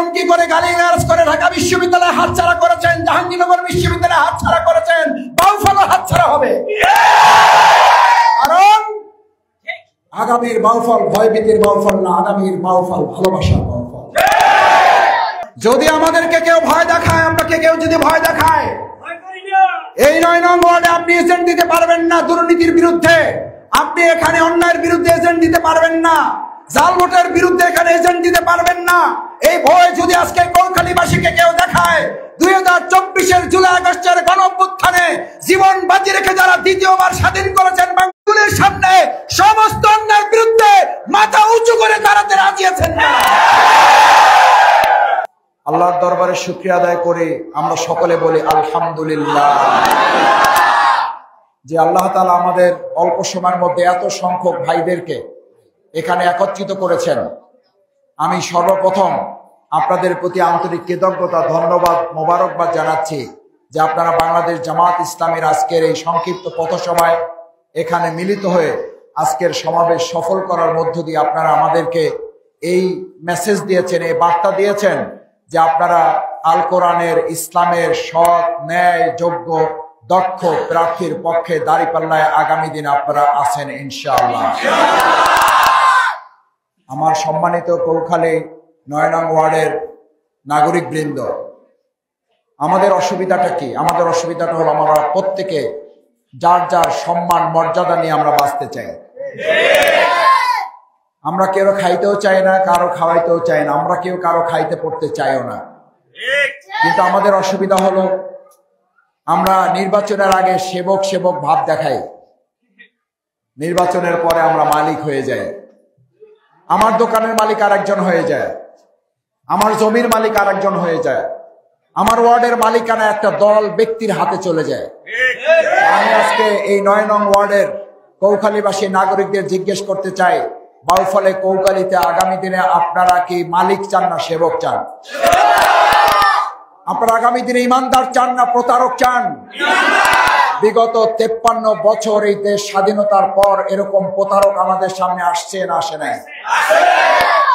ধমকি করে গালিগালাজ করে ঢাকা বিশ্ববিদ্যালয়ে হাতছাড়া করেছেন, জাহাঙ্গীরনগর বিশ্ববিদ্যালয়ে হাতছাড়া করেছেন, বাউফলও হাতছাড়া হবে। কারণ আগামীর বাউফল ভয়ভীতির বাউফল না, আগামীর বাউফল ভালোবাসার বাউফল। যদি আমাদেরকে কেউ ভয় দেখায়, আমাকে কেউ যদি ভয় দেখায়, এই 9 নং ওয়ার্ডে আপনি এজেন্ট দিতে পারবেন না দুর্নীতির বিরুদ্ধে, আপনি এখানে অন্যায়ের বিরুদ্ধে এজেন্ট দিতে পারবেন না, জাল ভোটের বিরুদ্ধে এখানে এজেন্ট দিতে পারবেন না। এই ভয় যদি আজকে কৌখালীবাসীকে কেউ দেখায়, 2024-এর জুলাই আগস্টের গণঅভ্যুত্থানে জীবন বাজি রেখে যারা দ্বিতীয়বার স্বাধীন করেছেন বাংলাদেশের সামনে, সমস্ত অন্যায়ের বিরুদ্ধে মাথা উঁচু করে দাঁড়াতে রাজি আছেন না। আল্লাহর দরবারে শুকরিয়া আদায় করে আমরা সকলে বলি আলহামদুলিল্লাহ, যে আল্লাহ তাআলা আমাদের অল্প সময়ের মধ্যে এত সংখ্যক ভাইদেরকে এখানে একত্রিত করেছেন। আমি সর্বপ্রথম আপনাদের প্রতি আন্তরিক কৃতজ্ঞতা, ধন্যবাদ, মোবারকবাদ জানাচ্ছি যে আপনারা বাংলাদেশ জামাত ইসলামের আজকের এই সংক্ষিপ্ত পথসভায় এখানে মিলিত হয়ে আজকের সমাবেশ সফল করার মধ্য দিয়ে আপনারা আমাদেরকে এই মেসেজ দিয়েছেন, এই বার্তা দিয়েছেন যে আপনারা আল কোরআনের, ইসলামের সৎ, ন্যায়, যোগ্য, দক্ষ প্রার্থীর পক্ষে দাঁড়িপাল্লায় আগামী দিন আপনারা আছেন ইনশাআল্লাহ। আমার সম্মানিত কৌখালী 9 নং ওয়ার্ডের নাগরিক বৃন্দ, আমাদের অসুবিধাটা কি? আমাদের অসুবিধাটা হলো আমরা প্রত্যেকে যার যার সম্মান মর্যাদা নিয়ে আমরা বাঁচতে চাই। আমরা কেউ খাইতেও চাই না, কারো খাওয়াইতেও চাই না, আমরা কেউ কারো খাইতে পড়তে চাইও না। কিন্তু আমাদের অসুবিধা হলো আমরা নির্বাচনের আগে সেবক সেবক ভাব দেখাই, নির্বাচনের পরে আমরা মালিক হয়ে যাই। আমার দোকানের মালিক আরেকজন হয়ে যায়, আমার জমির মালিক আরেকজন হয়ে যায়, আমার ওয়ার্ডের মালিকানা একটা দল ব্যক্তির হাতে চলে যায়। আমি আজকে এই 9 নং ওয়ার্ডের কৌখালীবাসী নাগরিকদের জিজ্ঞেস করতে চাই, বাউফলে কৌখালীতে আগামী দিনে আপনারা কি মালিক চান না সেবক চান? আপনারা আগামী দিনে ইমানদার চান না প্রতারক চান? বিগত 53 বছর এই দেশ স্বাধীনতার পর এরকম প্রতারক আমাদের সামনে আসছে না আসে নাই?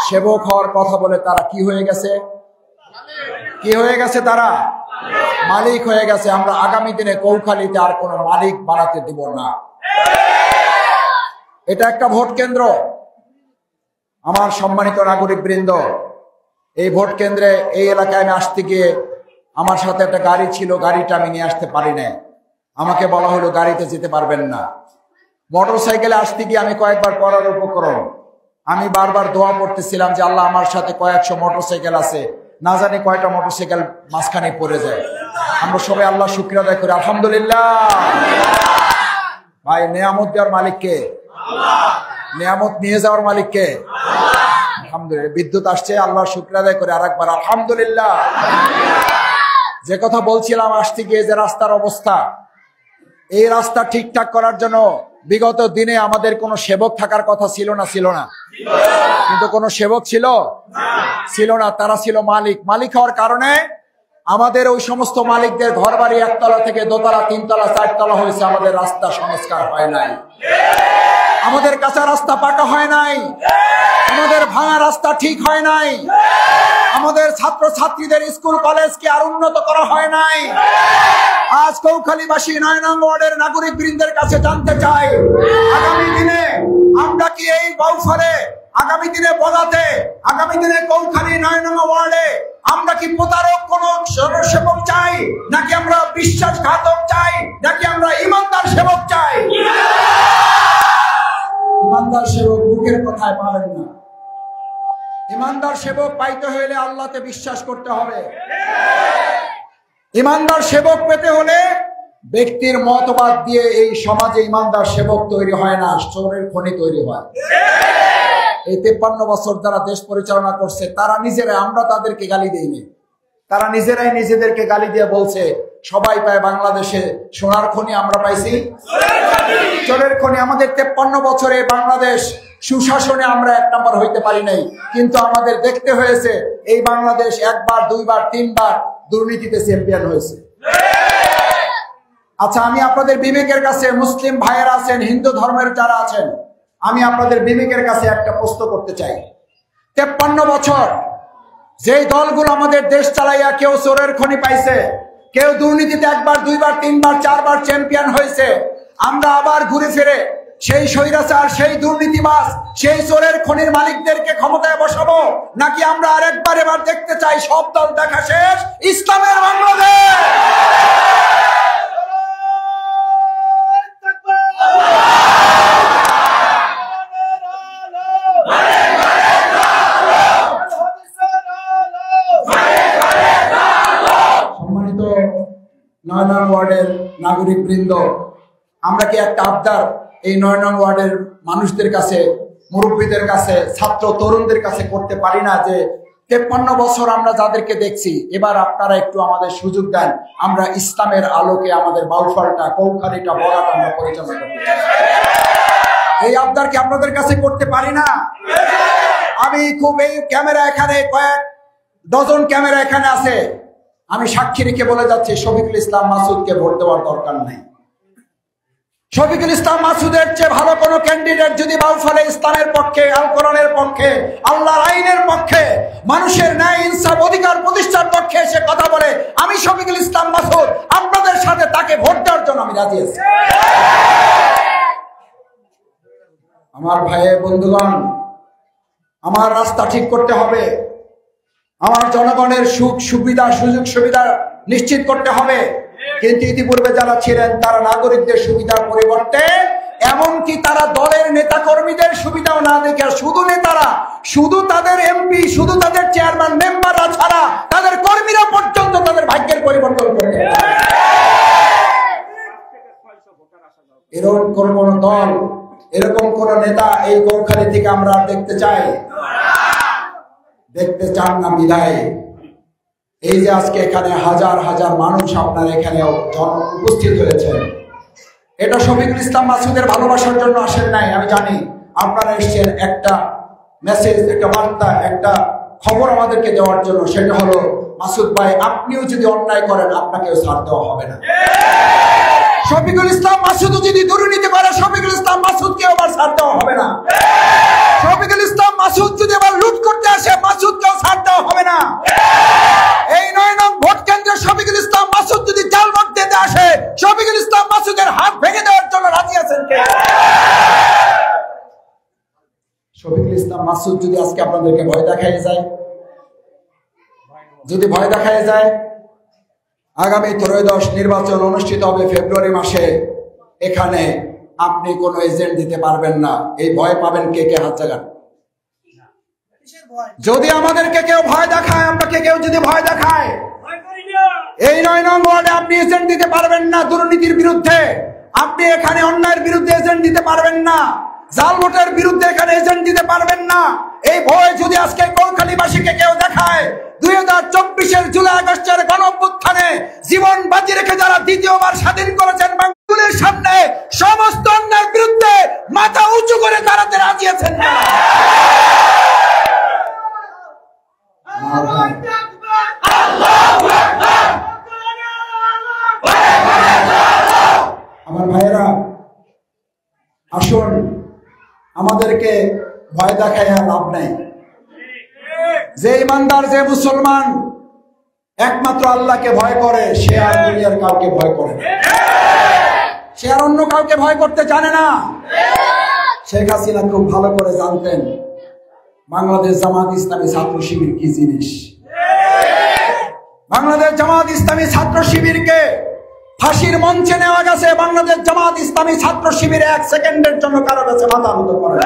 সেবক হওয়ার কথা বলে তারা কি হয়ে গেছে? কি হয়ে গেছে? তারা মালিক হয়ে গেছে। আমরা আগামী দিনে কৌখালীতে আর কোনো মালিক বানাতে দিব না। এটা একটা ভোট কেন্দ্র। আমার সম্মানিত নাগরিক বৃন্দ, এই ভোট কেন্দ্রে এই এলাকায় আমি আসতে গিয়ে আমার সাথে একটা গাড়ি ছিল, গাড়িটা আমি নিয়ে আসতে পারি না। আমাকে বলা হলো গাড়িতে যেতে পারবেন না। মোটর সাইকেলে আসতে গিয়ে আমি কয়েকবার পড়ার উপকরণ, আমি বারবার দোয়া পড়তেছিলাম যে আল্লাহ আমার সাথে কয়েকশো মোটর সাইকেল আছে, না জানি কয়টা মোটর সাইকেল মাঝখানে পড়ে যায়। আমরা সবাই আল্লাহ শুকরিয়া আদায় করি আলহামদুলিল্লাহ। ভাই, নেয়ামত দেওয়ার মালিককে, নেয়ামত নিয়ে যাওয়ার মালিককে আলহামদুলিল্লাহ। বিদ্যুৎ আসছে, আল্লাহ শুকরিয়া আদায় করে আরেকবার আলহামদুলিল্লাহ। যে কথা বলছিলাম আসতে গিয়ে, যে রাস্তার অবস্থা, এই রাস্তা ঠিকঠাক করার জন্য বিগত দিনে আমাদের কোনো সেবক থাকার কথা ছিল না? ছিল না? কিন্তু কোনো সেবক ছিল না, তারা ছিল মালিক। মালিক হওয়ার কারণে আমাদের ওই সমস্ত মালিকদের ঘর বাড়ি একতলা থেকে দোতলা, তিনতলা, চারতলা হয়েছে। আমাদের রাস্তা সংস্কার হয় নাই, আমাদের কাঁচা রাস্তা পাকা হয় নাই, আমাদের ভাঙা রাস্তা ঠিক হয় নাই, আমাদের ছাত্র ছাত্রীদের স্কুল কলেজকে আর উন্নত করা হয় নাই। আজ কৌখালীবাসী 9 নং ওয়ার্ডের নাগরিক বৃন্দের কাছে জানতে চাই, আগামী দিনে আমরা কি এই বাউফলে, আগামী দিনে বলাতে, আগামী দিনে কৌখালী 9 নং ওয়ার্ডে আমরা কি প্রতারক কোন সেবক চাই, নাকি আমরা বিশ্বাসঘাতক চাই, নাকি আমরা ইমানদার সেবক চাই? ইমানদার সেবক মুখের কথায় পাবেন না। ইমানদার সেবক পাইতে হলে আল্লাহতে বিশ্বাস করতে হবে। ইমানদার সেবক পেতে হলে ব্যক্তির মতবাদ দিয়ে এই সমাজে ইমানদার সেবক তৈরি হয় না, চোরের খনি তৈরি হয়। এই 53 বছর যারা দেশ পরিচালনা করছে তারা নিজেরাই, আমরা তাদেরকে গালি দেইনি, তারা নিজেরাই নিজেদেরকে গালি দিয়ে বলছে সবাই পায় বাংলাদেশে সোনার খনি, আমরা পাইছি চোরের খনি। আমাদের 53 বছরে বাংলাদেশ সুশাসনে আমরা 1 নম্বর হইতে পারি নাই, কিন্তু আমাদের দেখতে হয়েছে এই বাংলাদেশ 1 বার 2 বার 3 বার দুর্নীতিতে চ্যাম্পিয়ন হয়েছে। আচ্ছা, আমি আপনাদের বিবেকের কাছে, মুসলিম ভাইয়েরা আছেন, হিন্দু ধর্মের যারা আছেন, আমি আপনাদের বিবেকের কাছে একটা প্রশ্ন করতে চাই। 53 বছর যেই দলগুলো আমাদের দেশ চালাইয়া কেউ চোরের খনি পাইছে, কেউ দুর্নীতিতে একবার দুইবার তিনবার চারবার চ্যাম্পিয়ন হয়েছে, আমরা আবার ঘুরে ফিরে সেই স্বৈরাচার, সেই দুর্নীতিবাজ, সেই চোরের খনির মালিকদেরকে ক্ষমতায় বসাবো, নাকি আমরা আরেকবার এবার দেখতে চাই সব দল দেখা শেষ ইসলামের বাংলাদেশ? সম্মানিত ৯ নং ওয়ার্ডের নাগরিক বৃন্দ, আমরা কি একটা আবদার এই ৯ নং ওয়ার্ডের মানুষদের কাছে, মুরব্বীদের কাছে, ছাত্র তরুণদের কাছে করতে পারি না যে ৫৩ বছর আমরা যাদেরকে দেখছি, এবার আপনারা একটু আমাদের সুযোগ দেন, আমরা ইসলামের আলোকে আমাদের বাউফলটা, কৌখালীটা, বড়াটা আমরা পরিচালনা করতে চাই। এই আবদার কি আপনাদের কাছে করতে পারি না? আমি খুব এই ক্যামেরা এখানে কয়েক ডজন ক্যামেরা এখানে আছে, আমি সাক্ষী রেখে বলে যাচ্ছি শফিকুল ইসলাম মাসুদকে ভোট দেওয়ার দরকার নাই। শফিকুল ইসলাম মাসুদের চেয়ে ভালো কোন ক্যান্ডিডেট যদি বাউফলে ইসলামের পক্ষে, আল কোরআনের পক্ষে, আল্লাহর আইনের পক্ষে, মানুষের ন্যায় ইনসাফ অধিকার প্রতিষ্ঠার পক্ষে এসে কথা বলে, আমি শফিকুল ইসলাম মাসুদ আপনাদের সাথে তাকে ভোট দেওয়ার জন্য আমি রাজি আছি। আমার ভাইয়ের বন্ধুগণ, আমার রাস্তা ঠিক করতে হবে, আমার জনগণের সুখ সুবিধা, সুযোগ সুবিধা নিশ্চিত করতে হবে। কিন্তু ইতিপূর্বে যারা ছিলেন তারা নাগরিকদের সুবিধার পরিবর্তে এমনকি তারা দলের নেতা কর্মীদের সুবিধাও না দেখে শুধু নেতারা, শুধু তাদের এমপি, শুধু তাদের চেয়ারম্যান মেম্বাররা ছাড়া তাদের কর্মীরা পর্যন্ত তাদের ভাগ্যের পরিবর্তন করতে, এরকম কোন দল, এরকম কোন নেতা এই কৌখালী থেকে আমরা দেখতে চাই? দেখতে চান না বিদায় এই যে আজকে এখানে হাজার হাজার মানুষ আপনার এখানে উপস্থিত হয়েছে, এটা শফিকুল ইসলাম মাসুদের ভালোবাসার জন্য আসেন নাই, আমি জানি। আপনারা এসেছেন একটা মেসেজ, একটা বার্তা, একটা খবর আমাদেরকে দেওয়ার জন্য, সেটা হলো মাসুদ ভাই আপনিও যদি অন্যায় করেন আপনাকেও ছাড় দেওয়া হবে না। শফিকুল ইসলাম মাসুদ যদি দুর্নীতি করে শফিকুল ইসলাম মাসুদকে আবার ছাড় দেওয়া হবে না। শফিকুল ইসলাম মাসুদ যদি আবার লুট করতে আসে মাসুদকেও ছাড় দেওয়া হবে না। এই ৯ নং ভোট কেন্দ্রে শফিকুল ইসলাম মাসুদ যদি জাল ভোট দিতে আসে শফিকুল ইসলাম মাসুদের হাত ভেঙে দেওয়ার জন্য রাজি আছেন কে? শফিকুল ইসলাম মাসুদ যদি আজকে আপনাদেরকে ভয় দেখায় যায়, যদি ভয় দেখায় যায়, আগামী ত্রয়োদশ নির্বাচন অনুষ্ঠিত হবে ফেব্রুয়ারি মাসে, এখানে আপনি কোনো এজেন্ট দিতে পারবেন না। এই ভয় পাবেন কে কে? হাত জাগান। যদি আমাদেরকে কেউ ভয় দেখায়, আপনাকে কেউ যদি ভয় দেখায়, এই ৯ নং ওয়ার্ডে আপনি এজেন্ট দিতে পারবেন না। দুর্নীতির বিরুদ্ধে আপনি এখানে অন্যায়ের বিরুদ্ধে এজেন্ট দিতে পারবেন না, জাল ভোটের বিরুদ্ধে এখানে এজেন্ট দিতে পারবেন না। এই ভয় যদি আজকে কৌখালীবাসীকে কেউ দেখায়, 2024-এর জুলাই আগস্টের গণঅভ্যুত্থানে জীবন বাজি রেখে যারা দ্বিতীয়বার স্বাধীন করেছেন বাংলাদেশের সামনে, সমস্ত অন্যায়ের বিরুদ্ধে মাথা উঁচু করে দাঁড়াতে রাজি আছেন না? আমার ভাইয়েরা আসুন, আমাদেরকে ভয় দেখায় লাভ নাই। যে ইমানদার, যে মুসলমান একমাত্র আল্লাহকে ভয় করে, সে আর দুনিয়ার কাউকে ভয় করে না, সে আর অন্য কাউকে ভয় করতে জানে না। শেখ হাসিনা খুব ভালো করে জানতেন বাংলাদেশ জামাত ইসলামী ছাত্র শিবির কি জিনিস। বাংলাদেশ জামাত ইসলামী ছাত্র শিবিরকে ফাঁসির মঞ্চে নেওয়া গেছে। বাংলাদেশ জামাত ইসলামী ছাত্র শিবিরে 1 সেকেন্ডের জন্য কারো কাছে মাথা নত করে।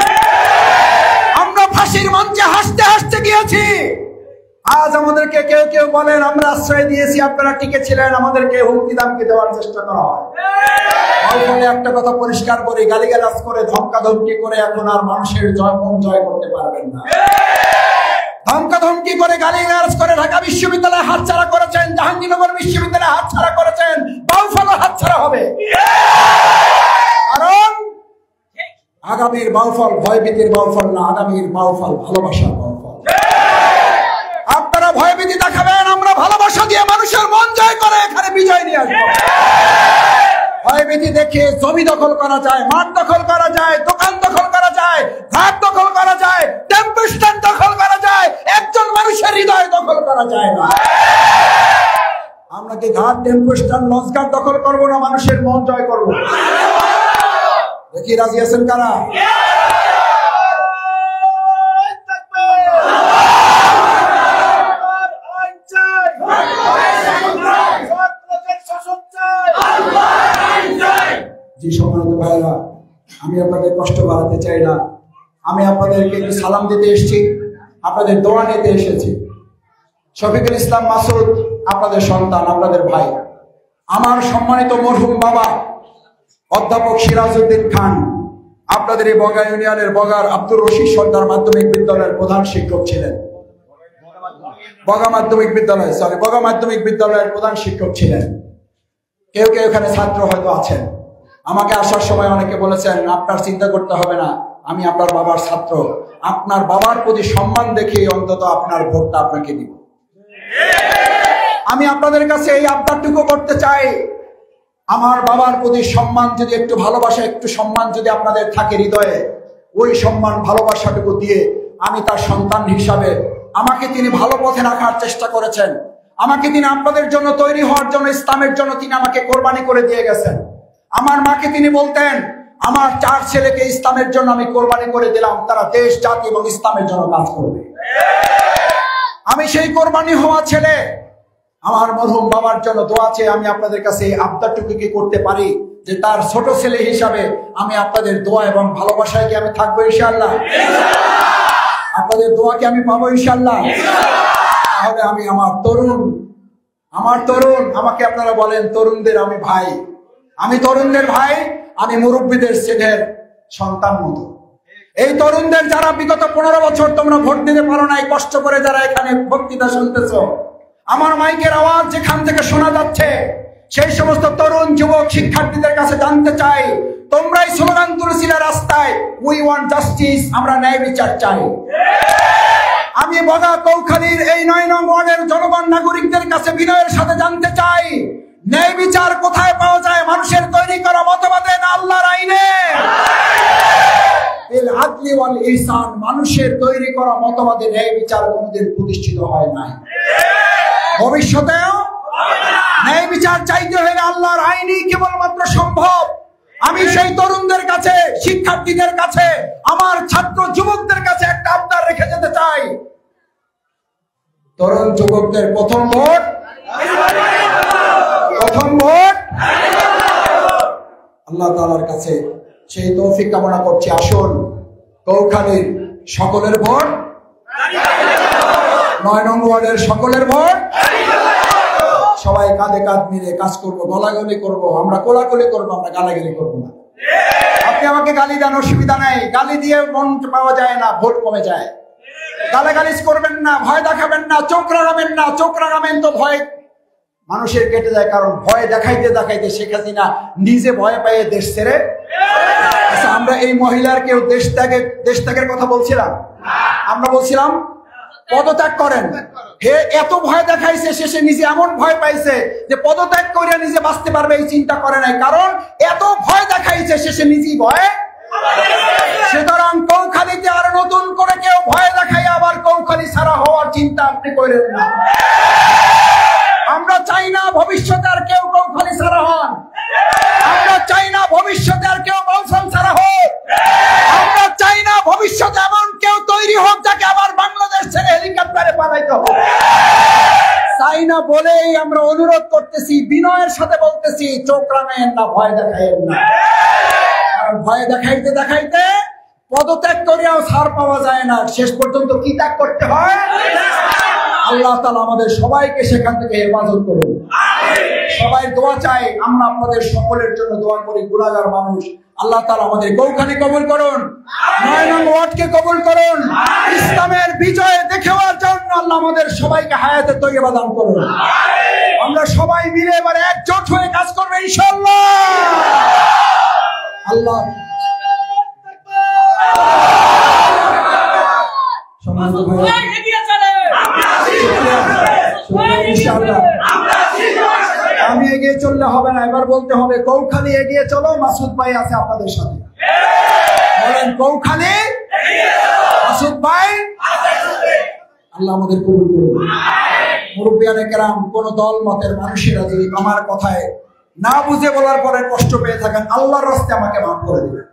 আমরা ফাঁসির মঞ্চে হাসতে হাসতে গিয়েছি। আজ আমাদেরকে কেউ কেউ বলেন আমরা আশ্রয় দিয়েছি, আপনারা টিকে ছিলেন, আমাদেরকে হুমকি দামকি দেওয়ার চেষ্টা করা হয়। একটা কথা পরিষ্কার করে, গালিগালাজ করে, ধমকা ধমকি করে এখন আর মানুষের মন জয় করতে পারবেন না। ধমকা ধমকি করে, গালিগালাজ করে ঢাকা বিশ্ববিদ্যালয়ে হাতছাড়া করেছেন, জাহাঙ্গীরনগর বিশ্ববিদ্যালয়ে হাতছাড়া করেছেন, বাউফলও হাতছাড়া হবে। কারণ আগামীর বাউফল ভয়ভীতির বাউফল না, আগামীর বাউফল ভালোবাসার বাউফল। আপনারা ভয়ভীতি দেখাবেন, আমরা ভালোবাসা দিয়ে মানুষের মন জয় করে এখানে বিজয় নিয়ে আসবো। ভয়ভীতি দেখে জমি দখল করা যায়, মাঠ দখল করা যায়, দোকান দখল করা যায়। যায়, ঘাট দখল করা যায়, টেম্পো স্ট্যান্ড দখল করা যায়, একজন মানুষের হৃদয় দখল করা যায় না। আমরা কি ঘাট, টেম্পো স্ট্যান্ড, লঞ্চ ঘাট দখল করবো না মানুষের মন জয় করবো? দেখি রাজি আছেন কারা? জি সম্মানিত ভাইরা, আমি আপনাদের কষ্ট বাড়াতে চাই না। আমি আপনাদেরকে একটু সালাম দিতে এসেছি, আপনাদের দোয়া নিতে এসেছি। শফিকুল ইসলাম মাসুদ আপনাদের সন্তান, আপনাদের ভাই। আমার সম্মানিত মরহুম বাবা অধ্যাপক সিরাজউদ্দিন খান আপনাদের এই বগা ইউনিয়নের বগার আব্দুর রশিদ সরকার মাধ্যমিক বিদ্যালয়ের প্রধান শিক্ষক ছিলেন। বগা মাধ্যমিক বিদ্যালয়ের প্রধান শিক্ষক ছিলেন। কেউ কেউ এখানে ছাত্র হয়তো আছেন। আমাকে আসার সময় অনেকে বলেছেন, আপনার চিন্তা করতে হবে না, আমি আপনার বাবার ছাত্র, আপনার বাবার প্রতি সম্মান দেখে অন্তত আপনার ভোটটা আপনাকে দিব। আমি আপনাদের কাছে এই আবদারটুকু করতে চাই, আমার বাবার প্রতি সম্মান যদি, একটু ভালোবাসা, একটু সম্মান যদি আপনাদের থাকে হৃদয়ে, ওই সম্মান ভালোবাসাটুকু দিয়ে আমি তার সন্তান হিসাবে, আমাকে তিনি ভালো পথে রাখার চেষ্টা করেছেন, আমাকে তিনি আপনাদের জন্য তৈরি হওয়ার জন্য, ইসলামের জন্য তিনি আমাকে কোরবানি করে দিয়ে গেছেন। আমার মাকে তিনি বলতেন, আমার 4 ছেলেকে ইসলামের জন্য আমি কোরবানি করে দিলাম, তারা দেশ, জাতি এবং ইসলামের জন্য কাজ করবে। আমি সেই কোরবানি হওয়া ছেলে। আমার মরহুম বাবার জন্য দোয়া চেয়ে আমি আপনাদের কাছে এই আবদারটুকু কি করতে পারি যে তার ছোট ছেলে হিসাবে আমি আপনাদের দোয়া এবং ভালোবাসায় কি আমি থাকবো ইনশাআল্লাহ? আপনাদের দোয়া কি আমি পাবো ইনশাআল্লাহ? তাহলে আমি আমার তরুণ, আমাকে আপনারা বলেন তরুণদের আমি ভাই, আমি তরুণদের ভাই, আমি মুরব্বীদের ছেলের সন্তান মতো। এই তরুণদের যারা বিগত 15 বছর তোমরা ভোট দিতে পারো নাই, কষ্ট করে যারা এখানে বক্তৃতা শুনতেছো, আমার মাইকের আওয়াজ যেখান থেকে শোনা যাচ্ছে, সেই সমস্ত তরুণ যুবক শিক্ষার্থীদের কাছে জানতে চাই, তোমরাই স্লোগান তুলেছিলে রাস্তায়, উই ওয়ান্ট জাস্টিস, আমরা ন্যায় বিচার চাই। আমি বগা কৌখালীর এই 9 নং ওয়ার্ডের জনগণ নাগরিকদের কাছে বিনয়ের সাথে জানতে চাই, ন্যায় বিচার কোথায় পাওয়া যায়? মানুষের তৈরি করা মতবাদে না আল্লাহর আইনে? আদলি ওয়াল ইহসান, মানুষের তৈরি করা মতবাদে ন্যায় বিচার কোনদিন প্রতিষ্ঠিত হয় নাই, ভবিষ্যতেও ন্যায় বিচার চাইতে হলে আল্লাহর আইনই কেবলমাত্র সম্ভব। আমি সেই তরুণদের কাছে, শিক্ষার্থীদের কাছে, আমার ছাত্র যুবকদের কাছে একটা আবদার রেখে যেতে চাই, তরুণ যুবকদের প্রথম ভোট আল্লাহ তাআলার কাছে সেই তৌফিক কামনা করছি। আসুন কৌখালীর সকলের ভোট, 9 নং ওয়ার্ডের সকলের ভোট, সবাই কাঁধে কাঁধ মিলে কাজ করব, গলাগলি করব, আমরা কোলাকুলি করব, আমরা গালাগালি করব না। আপনি আমাকে গালি দেন, অসুবিধা নাই, গালি দিয়ে মন পাওয়া যায় না, ভোট কমে যায়। গালাগালিজ করবেন না, ভয় দেখাবেন না, চোখ রাগাবেন না। চোখ রাগাবেন তো ভয় মানুষের কেটে যায়, কারণ ভয় দেখাইতে দেখাইতে শেখ হাসিনা নিজে ভয় পেয়ে দেশ ছেড়ে। আচ্ছা, আমরা এই মহিলার কেউ দেশ ত্যাগের কথা বলছিলাম? আমরা বলছিলাম পদত্যাগ করেন। হে এত ভয় দেখাইছে, শেষে নিজে এমন ভয় পাইছে যে পদত্যাগ করে নিজে বাঁচতে পারবে এই চিন্তা করে নাই, কারণ এত ভয় দেখাইছে শেষে নিজেই ভয়। সুতরাং কৌখালীতে আর নতুন করে কেউ ভয় দেখাই আবার কৌখালী ছাড়া হওয়ার চিন্তা আপনি করেন না। আমরা চাই না ভবিষ্যতে আর কেউ কৌখালী ছাড়া হন, আমরা চাই না ভবিষ্যতে আর কেউ বলসান ছাড়া হোক, আমরা চাই না ভবিষ্যতে এমন কেউ তৈরি হোক যাকে আবার বাংলাদেশ ছেড়ে হেলিকপ্টারে পালাইতে হবে। চাই না বলেই আমরা অনুরোধ করতেছি, বিনয়ের সাথে বলতেছি, চোখ রাঙায়েন না, ভয় দেখায়েন না। কারণ ভয় দেখাইতে দেখাইতে পদত্যাগ করিয়াও ছাড় পাওয়া যায় না, শেষ পর্যন্ত কি ত্যাগ করতে হয়? আল্লাহ তাআলা আমাদের সবাইকে সেখান থেকে হেফাজত করুন। সবাই দোয়া চাই, আমরা আপনাদের সকলের জন্য দোয়া করি, গুনাহগার মানুষ। আল্লাহ তাআলা আমাদের কৌখালী কবুল করুন, 9 নং ওয়ার্ডকে কবুল করুন, ইসলামের বিজয় দেখার জন্য আল্লাহ আমাদের সবাইকে হায়াতে তৈয়বা দান করুন। আমরা সবাই মিলে এবারে একজোট হয়ে কাজ করব ইনশাআল্লাহ। আল্লাহ আমি এগিয়ে চললে হবে না, এবার বলতে হবে কৌখালী এগিয়ে চলো, মাসুদ ভাই আছে আপনাদের সাথে। বলেন কৌখালী মাসুদ ভাই, আল্লাহ আমাদের কবুল করুন। মুরব্বিয়ানে কেরাম, কোন দল মতের মানুষেরা যদি আমার কথায় না বুঝে বলার পরে কষ্ট পেয়ে থাকেন, আল্লাহর রাস্তে আমাকে মাফ করে দিবেন।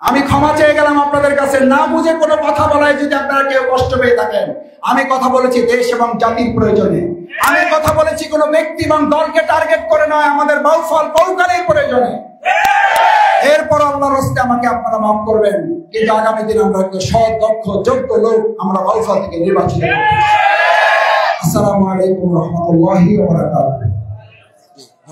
আমি ক্ষমা চেয়ে গেলাম আপনাদের কাছে। না বুঝে কোনো কথা বলায় যদি আপনারা কেউ কষ্ট পেয়ে থাকেন, আমি কথা বলেছি দেশ এবং জাতির প্রয়োজনে, আমি কথা বলেছি কোনো ব্যক্তি এবং দলকে টার্গেট করে নয়, আমাদের বাউফল কৌখালীর প্রয়োজনে। এরপর আল্লাহর রাস্তে আমাকে আপনারা মাফ করবেন, কিন্তু আগামী দিন আমরা একটা সৎ, দক্ষ, যোগ্য লোক আমরা বাউফল থেকে নির্বাচিত করব। আসসালামু আলাইকুম ওয়া রাহমাতুল্লাহি ওয়া বারাকাতুহু।